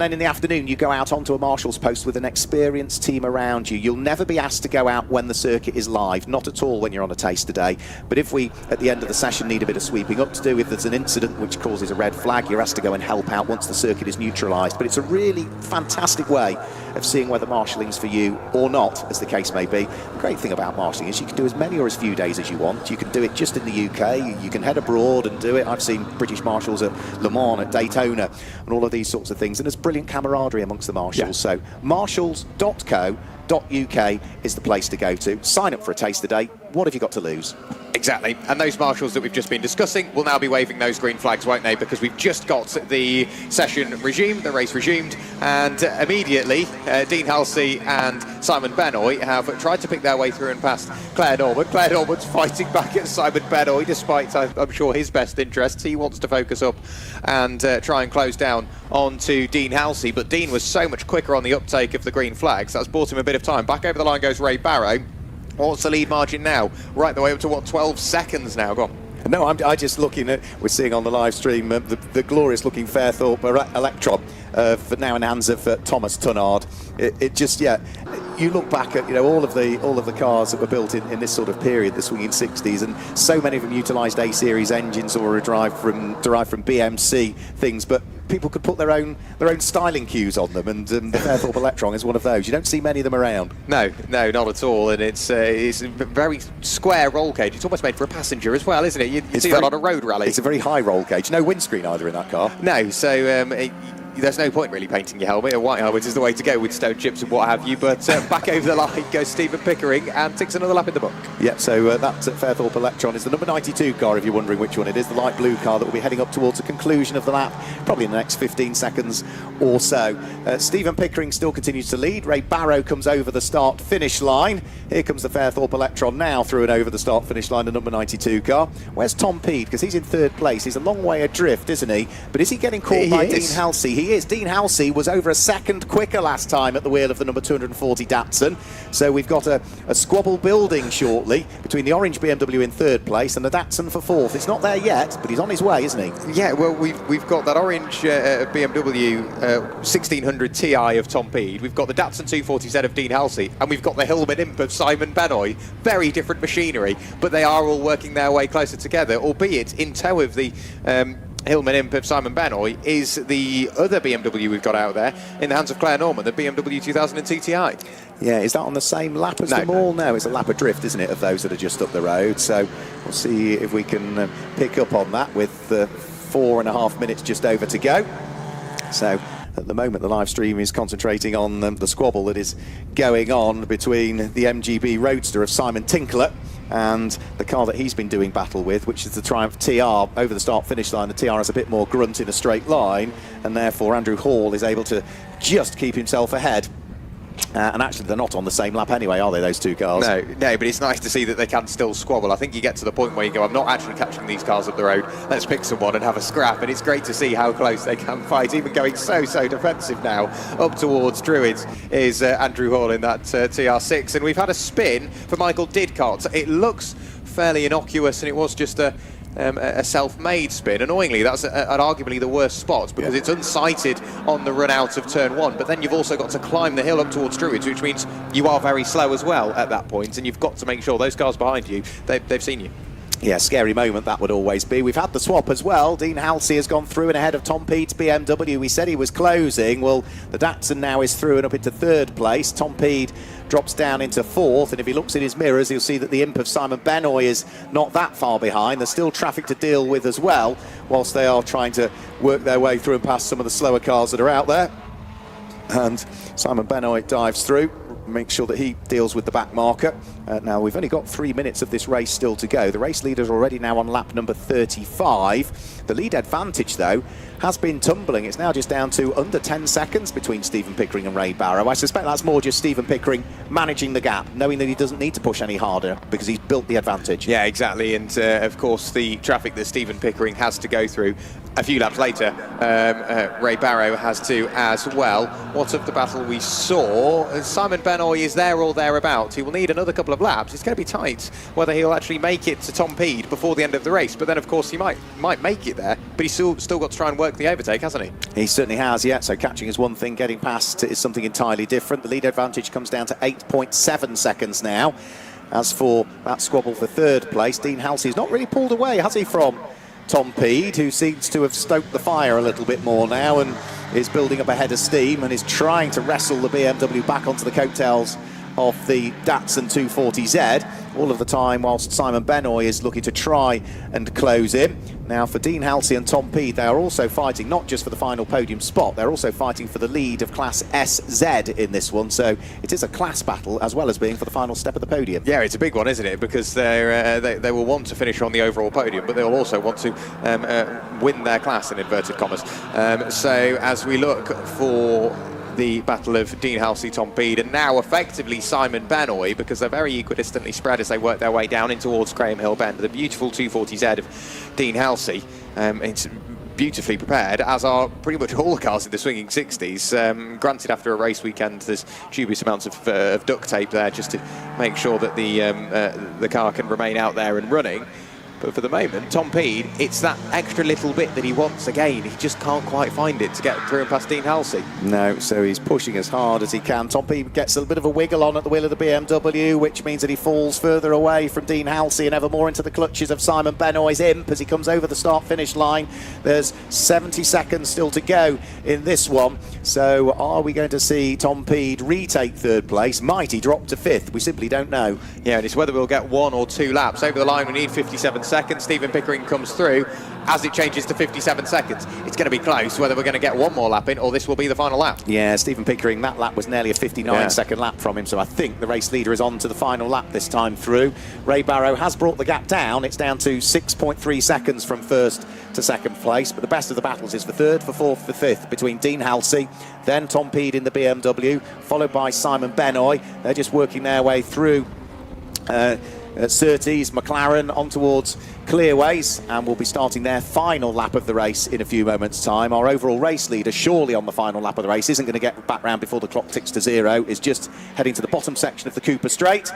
then in the afternoon you go out onto a marshal's post with an experienced team around you. You'll never be asked to go out when the circuit is live, not at all when you're on a taster day. But if we at the end of the session need a bit of sweeping up to do, if there's an incident which causes a red flag, you're asked to go and help out once the circuit is neutralised. But it's a really fantastic way of seeing whether marshalling's for you or not, as the case may be. The great thing about marshalling is you can do as many or as few days as you want. You can do it just in the UK, you can head abroad and do it. I've seen British marshals at Le Mans, at Daytona, and all of these sorts of things, and there's brilliant camaraderie amongst the marshals. So marshals.co.uk is the place to go to. Sign up for a taster day. What have you got to lose? Exactly, and those marshals that we've just been discussing will now be waving those green flags, won't they? Because we've just got the session resumed, the race resumed, and immediately Dean Halsey and Simon Benoy have tried to pick their way through and past Claire Norman. Claire Norman's fighting back at Simon Benoy, despite, I'm sure, his best interests. He wants to focus up and try and close down onto Dean Halsey, but Dean was so much quicker on the uptake of the green flags, that's bought him a bit of time. Back over the line goes Ray Barrow. What's the lead margin now? Right the way up to, what, 12 seconds now? Go on. No, I'm just looking at, we're seeing on the live stream the glorious looking Fairthorpe Electron for now in hands of Thomas Tunnard. It just, yeah, you look back at all of the cars that were built in this sort of period, the swinging 60s, and so many of them utilised A-series engines or were derived from BMC things, but people could put their own styling cues on them, and the Fairthorpe Electron is one of those. You don't see many of them around. No, not at all, and it's a very square roll cage. It's almost made for a passenger as well, isn't it? You see that on a road rally. It's a very high roll cage. No windscreen either in that car. No, so there's no point really painting your helmet. A white helmet is the way to go with stone chips and what have you, but back over the line goes Stephen Pickering and ticks another lap in the book. Yeah, so that Fairthorpe Electron is the number 92 car, if you're wondering which one it is, the light blue car that will be heading up towards the conclusion of the lap, probably in the next 15 seconds or so. Stephen Pickering still continues to lead. Ray Barrow comes over the start-finish line. Here comes the Fairthorpe Electron now through and over the start-finish line, the number 92 car. Where's Tom Peed? Because he's in third place. He's a long way adrift, isn't he? But is he getting caught by Dean Halsey? He is. Dean Halsey was over a second quicker last time at the wheel of the number 240 Datsun. So we've got a squabble building shortly between the orange BMW in third place and the Datsun for fourth. It's not there yet, but he's on his way, isn't he? Yeah, well, we've got that orange BMW 1600 Ti of Tom Peed. We've got the Datsun 240Z of Dean Halsey, and we've got the Hillman Imp of Simon Benoy. Very different machinery, but they are all working their way closer together, albeit in tow of the Hillman Imp of Simon Benoy is the other BMW we've got out there in the hands of Claire Norman, the BMW 2000 TTI. Yeah, is that on the same lap as them all? No, it's a lap adrift, isn't it, of those that are just up the road. So we'll see if we can pick up on that with 4.5 minutes just over to go. So at the moment, the live stream is concentrating on the squabble that is going on between the MGB Roadster of Simon Tinkler and the car that he's been doing battle with, which is the Triumph TR. Over the start-finish line, the TR has a bit more grunt in a straight line, and therefore Andrew Hall is able to just keep himself ahead. And actually, they're not on the same lap anyway, are they, those two cars? No, but it's nice to see that they can still squabble. I think you get to the point where you go, I'm not actually catching these cars up the road, let's pick someone and have a scrap. And it's great to see how close they can fight, even going so defensive now. Up towards Druids is Andrew Hall in that TR6. And we've had a spin for Michael Didcott. It looks fairly innocuous, and it was just a self-made spin. Annoyingly, that's arguably the worst spot because it's unsighted on the run out of turn one, but then you've also got to climb the hill up towards Druids, which means you are very slow as well at that point, and you've got to make sure those cars behind you, they've seen you. Yeah, scary moment that would always be. We've had the swap as well. Dean Halsey has gone through and ahead of Tom Peed's BMW. We said he was closing. Well, the Datsun now is through and up into third place. Tom Peed drops down into fourth, and if he looks in his mirrors, he'll see that the Imp of Simon Benoy is not that far behind. There's still traffic to deal with as well, whilst they are trying to work their way through and past some of the slower cars that are out there. And Simon Benoy dives through, make sure that he deals with the back marker. Now, we've only got 3 minutes of this race still to go. The race leader's already now on lap number 35. The lead advantage, though, has been tumbling. It's now just down to under 10 seconds between Stephen Pickering and Ray Barrow. I suspect that's more just Stephen Pickering managing the gap, knowing that he doesn't need to push any harder because he's built the advantage. Yeah, exactly. And, of course, the traffic that Stephen Pickering has to go through a few laps later, Ray Barrow has to as well. What of the battle we saw? Simon Benoy is there or thereabouts. He will need another couple of laps. It's going to be tight whether he'll actually make it to Tom Peed before the end of the race. But then, of course, he might make it there. But he's still got to try and work the overtake, hasn't he? He certainly has, yeah. So catching is one thing, getting past is something entirely different. The lead advantage comes down to 8.7 seconds now. As for that squabble for third place, Dean Halsey's not really pulled away, has he, from Tom Peed, who seems to have stoked the fire a little bit more now and is building up a head of steam and is trying to wrestle the BMW back onto the coattails of the Datsun 240Z, all of the time whilst Simon Benoy is looking to try and close in. Now, for Dean Halsey and Tom Peed, they are also fighting not just for the final podium spot, they're also fighting for the lead of Class SZ in this one, so it is a class battle as well as being for the final step of the podium. Yeah, it's a big one, isn't it? Because they will want to finish on the overall podium, but they will also want to win their class, in inverted commas. So as we look for the battle of Dean Halsey, Tom Peed, and now effectively Simon Benoy, because they're very equidistantly spread as they work their way down in towards Graham Hill Bend. The beautiful 240Z of Dean Halsey, it's beautifully prepared, as are pretty much all the cars in the swinging 60s. Granted, after a race weekend, there's dubious amounts of duct tape there just to make sure that the car can remain out there and running. But for the moment, Tom Peed, it's that extra little bit that he wants again. He just can't quite find it to get through and past Dean Halsey. No, so he's pushing as hard as he can. Tom Peed gets a bit of a wiggle on at the wheel of the BMW, which means that he falls further away from Dean Halsey and ever more into the clutches of Simon Benoy's Imp as he comes over the start-finish line. There's 70 seconds still to go in this one. So are we going to see Tom Peed retake third place? Might he drop to fifth? We simply don't know. Yeah, and it's whether we'll get 1 or 2 laps. Over the line, we need 57 seconds. Stephen Pickering comes through. As it changes to 57 seconds, it's going to be close whether we're going to get 1 more lap in or this will be the final lap. Yeah, Stephen Pickering, that lap was nearly a 59-second lap from him, so I think the race leader is on to the final lap this time through. Ray Barrow has brought the gap down. It's down to 6.3 seconds from first to second place, but the best of the battles is for third, for fourth, for fifth between Dean Halsey, then Tom Peed in the BMW, followed by Simon Benoy. They're just working their way through Surtees, McLaren on towards Clearways, and will be starting their final lap of the race in a few moments' time. Our overall race leader, surely on the final lap of the race, isn't going to get back round before the clock ticks to 0, is just heading to the bottom section of the Cooper Straight,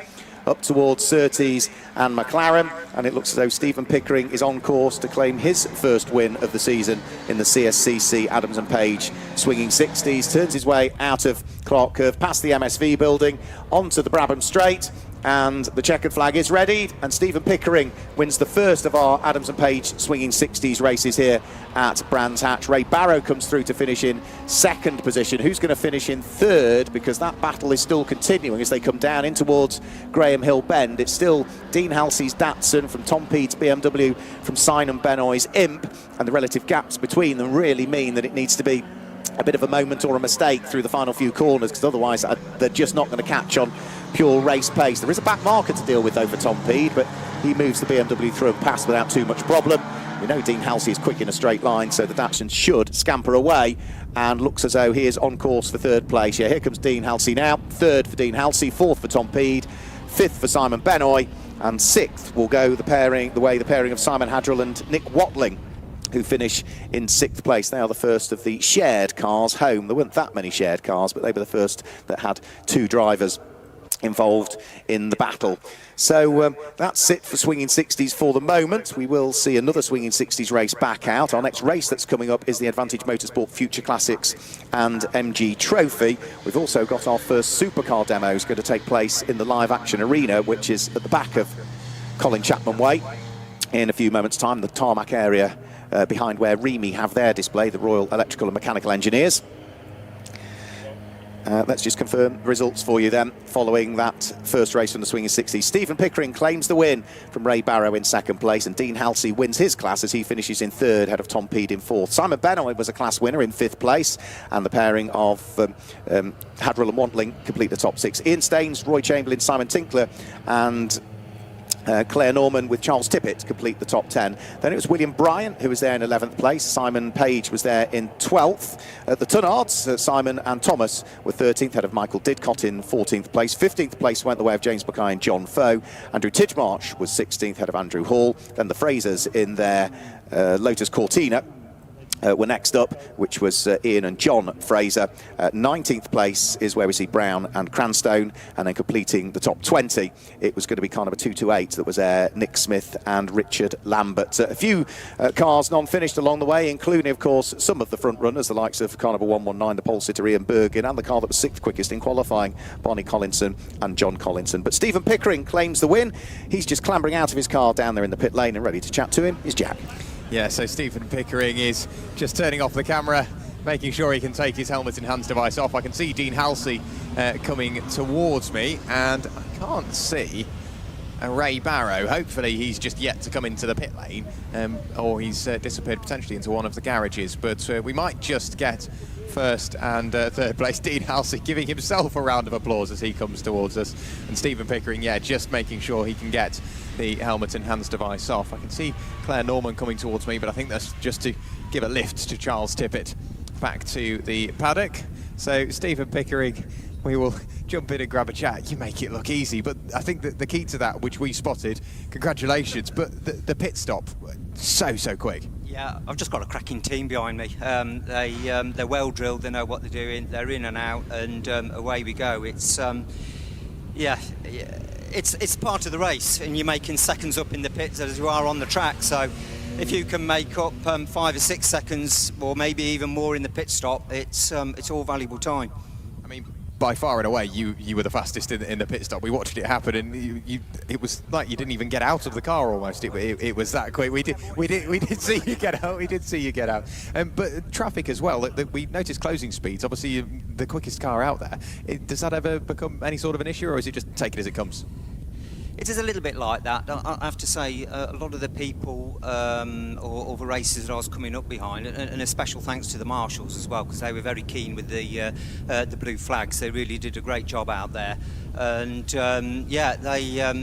up towards Surtees and McLaren, and it looks as though Stephen Pickering is on course to claim his first win of the season in the CSCC Adams and Page Swinging 60s. Turns his way out of Clark Curve, past the MSV building, onto the Brabham Straight, and the checkered flag is readied, and Stephen Pickering wins the first of our Adams and Page Swinging 60s races here at Brands Hatch. Ray Barrow comes through to finish in second position. Who's going to finish in third? Because that battle is still continuing as they come down in towards Graham Hill Bend. It's still Dean Halsey's Datsun from Tom Peed's BMW, from Simon Benoy's Imp, and the relative gaps between them really mean that it needs to be a bit of a moment or a mistake through the final few corners, because otherwise they're just not going to catch on pure race pace. There is a back marker to deal with though for Tom Peed, but he moves the BMW through and past without too much problem. We know Dean Halsey is quick in a straight line, so the Datsun should scamper away, and looks as though he is on course for third place. Yeah, here comes Dean Halsey now. Third for Dean Halsey, fourth for Tom Peed, fifth for Simon Benoy, and sixth will go the pairing of Simon Hadrill and Nick Watling, who finish in sixth place. They are the first of the shared cars home. There weren't that many shared cars, but they were the first that had 2 drivers involved in the battle. So that's it for Swinging 60s for the moment. We will see another Swinging 60s race back out. Our next race that's coming up is the Advantage Motorsport Future Classics and MG Trophy. We've also got our first supercar demos going to take place in the live action arena, which is at the back of Colin Chapman Way. In a few moments' time, the tarmac area behind where Remy have their display, the Royal Electrical and Mechanical Engineers. Let's just confirm the results for you then, following that first race from the Swinging 60s. Stephen Pickering claims the win from Ray Barrow in second place, and Dean Halsey wins his class as he finishes in third, ahead of Tom Peed in fourth. Simon Benoy was a class winner in fifth place, and the pairing of Hadrill and Wantling complete the top 6. Ian Staines, Roy Chamberlain, Simon Tinkler, and Claire Norman with Charles Tippett complete the top 10. Then it was William Bryant who was there in 11th place. Simon Page was there in 12th. At the Tunnards, Simon and Thomas were 13th, head of Michael Didcott in 14th place. 15th place went the way of James Mackay and John Foe. Andrew Tidmarsh was 16th, head of Andrew Hall. Then the Frasers in their Lotus Cortina were next up, which was Ian and John Fraser. 19th place is where we see Brown and Cranstone, and then completing the top 20, it was going to be Carnival 228 that was Nick Smith and Richard Lambert. A few cars non-finished along the way, including, of course, some of the front runners, the likes of Carnival 119, the pole sitter Ian Bergin, and the car that was 6th quickest in qualifying, Barney Collinson and John Collinson. But Stephen Pickering claims the win. He's just clambering out of his car down there in the pit lane, and ready to chat to him is Jack. Yeah, so Stephen Pickering is just turning off the camera, making sure he can take his helmet and hands device off. I can see Dean Halsey coming towards me, and I can't see Ray Barrow. Hopefully he's just yet to come into the pit lane, or he's disappeared potentially into one of the garages. But we might just get first and third place Dean Halsey giving himself a round of applause as he comes towards us, and Stephen Pickering, yeah, just making sure he can get the helmet and hands device off. I can see Claire Norman coming towards me, but I think that's just to give a lift to Charles Tippett back to the paddock. So Stephen Pickering, we will jump in and grab a chat. You make it look easy, but I think that the key to that, which we spotted, congratulations, but the pit stop, so quick. Yeah, I've just got a cracking team behind me. They're well drilled, they know what they're doing, they're in and out, and away we go. It's it's part of the race, and you're making seconds up in the pits as you are on the track. So if you can make up 5 or 6 seconds, or maybe even more in the pit stop, it's all valuable time. I mean, by far and away, you were the fastest in the pit stop. We watched it happen, and it was like you didn't even get out of the car almost. It was that quick. We did see you get out. We did see you get out. But traffic as well. We noticed closing speeds. Obviously, you're the quickest car out there. Does that ever become any sort of an issue, or is it just take it as it comes? It is a little bit like that. I have to say, a lot of the people or the races that I was coming up behind, and a special thanks to the marshals as well, because they were very keen with the blue flags. They really did a great job out there, and yeah, they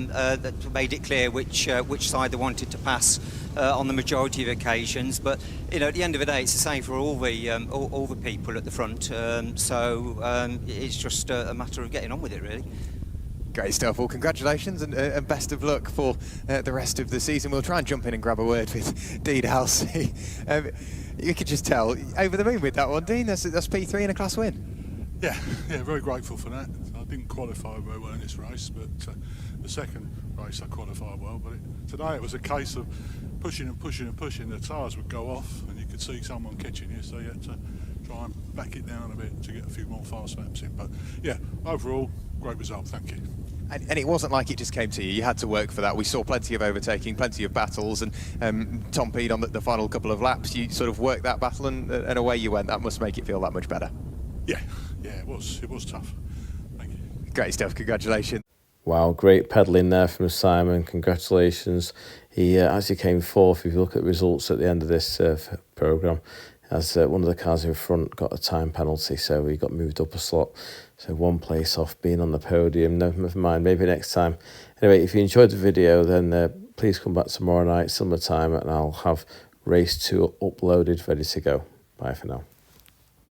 made it clear which side they wanted to pass on the majority of occasions. But you know, at the end of the day, it's the same for all the people at the front. So it's just a matter of getting on with it, really. Great stuff. Well, congratulations and best of luck for the rest of the season. We'll try and jump in and grab a word with Dean Halsey. You could just tell, over the moon with that one, Dean. That's P3 and a class win. Yeah, very grateful for that. I didn't qualify very well in this race, but the second race I qualified well. But today it was a case of pushing and pushing and pushing. The tyres would go off, and you could see someone catching you, so you had to try and back it down a bit to get a few more fast laps in. But yeah, overall, great result. Thank you. And it wasn't like it just came to you. You had to work for that. We saw plenty of overtaking, plenty of battles, and Tom Peed on the final couple of laps. You sort of worked that battle, and away you went. That must make it feel that much better. Yeah, it was tough. Thank you. Great stuff. Congratulations. Wow, great pedalling there from Simon. Congratulations. He actually came fourth. If you look at the results at the end of this programme, as one of the cars in front got a time penalty, so he got moved up a slot. So 1 place off being on the podium. Never mind, maybe next time. Anyway, if you enjoyed the video, then please come back tomorrow night, similar time, and I'll have race 2 uploaded, ready to go. Bye for now.